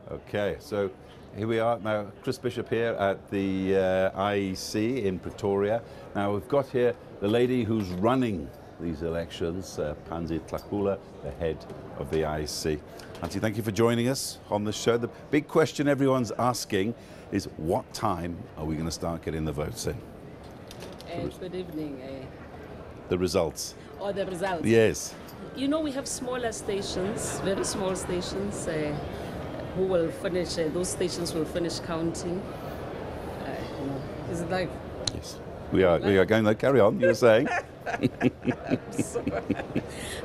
Okay, so here we are now, Chris Bishop here at the IEC in Pretoria. Now we've got here the lady who's running these elections, Pansy Tlakula, the head of the IEC. Pansy, thank you for joining us on the show. The big question everyone's asking is, what time are we going to start getting the votes in? Good evening. The results. Oh, the results? Yes. You know, we have smaller stations, very small stations, who will finish, those stations will finish counting. Is it live? Yes. We are going to carry on, you were saying.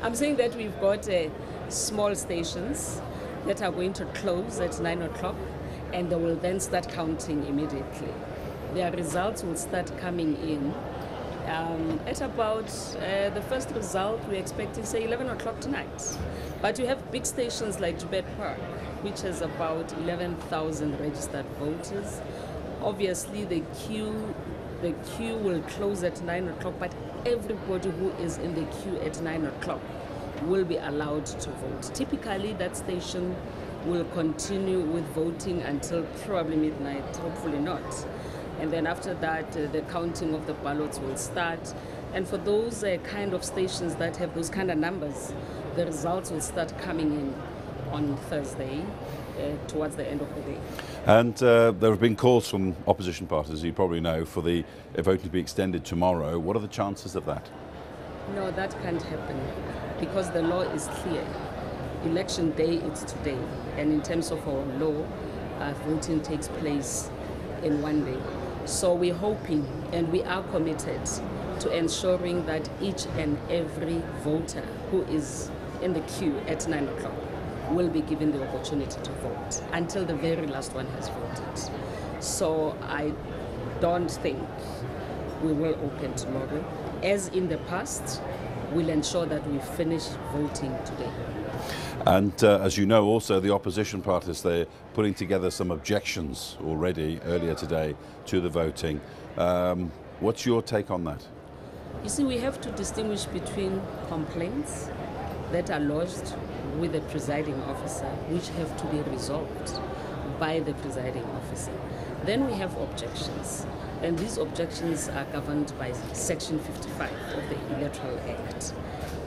I'm saying that we've got small stations that are going to close at 9 o'clock, and they will then start counting immediately. Their results will start coming in at about the first result we're expecting, say, 11 o'clock tonight. But you have big stations like Joburg Park, which has about 11,000 registered voters. Obviously, the queue will close at 9 o'clock, but everybody who is in the queue at 9 o'clock will be allowed to vote. Typically, that station will continue with voting until probably midnight, hopefully not. And then after that, the counting of the ballots will start. And for those kind of stations that have those kind of numbers, the results will start coming in on Thursday towards the end of the day. And there have been calls from opposition parties, you probably know, for the voting to be extended tomorrow. What are the chances of that? No, that can't happen because the law is clear. Election day is today. And in terms of our law, voting takes place in one day. So we're hoping and we are committed to ensuring that each and every voter who is in the queue at 9 o'clock will be given the opportunity to vote until the very last one has voted. So I don't think we will open tomorrow. As in the past, we'll ensure that we finish voting today. And as you know, also the opposition parties, they're putting together some objections already earlier today to the voting. What's your take on that? You see, we have to distinguish between complaints that are lodged with the presiding officer, which have to be resolved by the presiding officer. Then we have objections, and these objections are governed by Section 55 of the Electoral Act.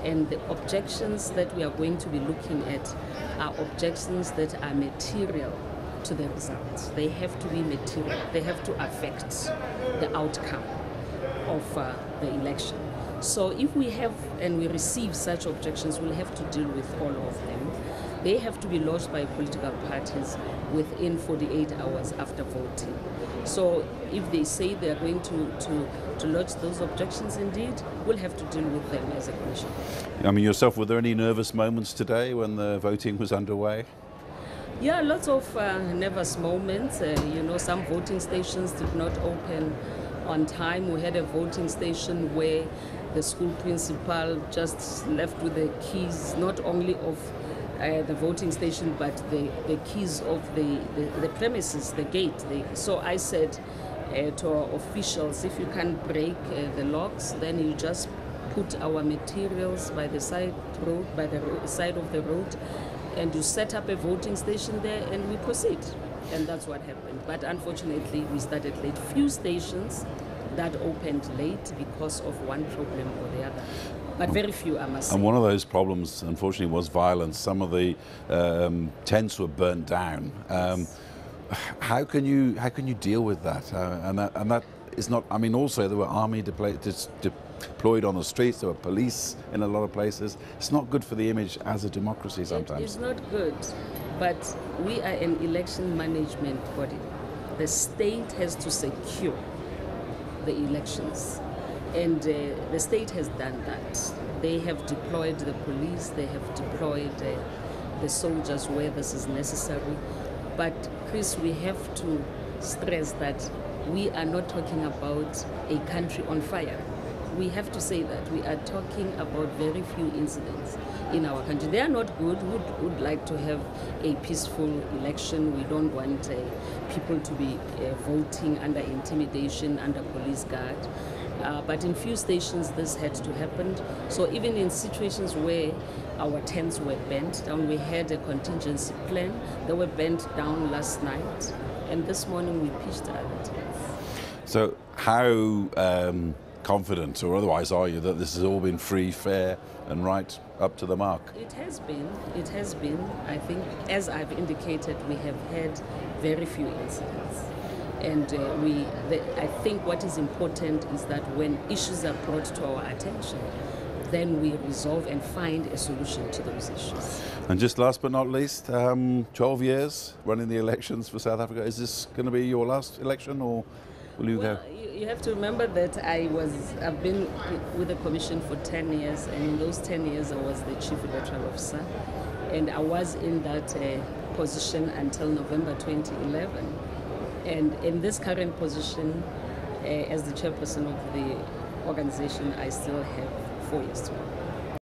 And the objections that we are going to be looking at are objections that are material to the results. They have to be material. They have to affect the outcome of the election. So if we have and we receive such objections, we'll have to deal with all of them. They have to be lodged by political parties within 48 hours after voting. So if they say they are going to lodge those objections, indeed, we'll have to deal with them as a commission. I mean, yourself, were there any nervous moments today when the voting was underway? Yeah, lots of nervous moments. You know, some voting stations did not open on time. We had a voting station where the school principal just left with the keys, not only of the voting station, but the keys of the premises, the gate. So I said to our officials, if you can break the locks, then you just put our materials by the side road, by the side of the road, and you set up a voting station there, and we proceed. And that's what happened. But unfortunately, we started late. Few stations that opened late because of one problem or the other. But very few, I must say. And one of those problems, unfortunately, was violence. Some of the tents were burnt down. How can you deal with that? And that is not. I mean, also there were army deployed on the streets. There were police in a lot of places. It's not good for the image as a democracy sometimes. It is not good, but we are an election management body. The state has to secure the elections. And the state has done that. They have deployed the police, they have deployed the soldiers where this is necessary. But Chris, we have to stress that we are not talking about a country on fire. We have to say that we are talking about very few incidents in our country. They are not good. We would like to have a peaceful election. We don't want people to be voting under intimidation, under police guard. But in few stations, this had to happen. So even in situations where our tents were bent down, we had a contingency plan. They were bent down last night, and this morning we pitched other tents. So how confident or otherwise are you that this has all been free, fair and right up to the mark? It has been. It has been. I think, as I've indicated, we have had very few incidents. And I think what is important is that when issues are brought to our attention, then we resolve and find a solution to those issues. And just last but not least, 12 years running the elections for South Africa. Is this going to be your last election, or will you go? You have to remember that I've been with the Commission for 10 years, and in those 10 years I was the Chief Electoral Officer, and I was in that position until November 2011. And in this current position, as the chairperson of the organization, I still have 4 years to go.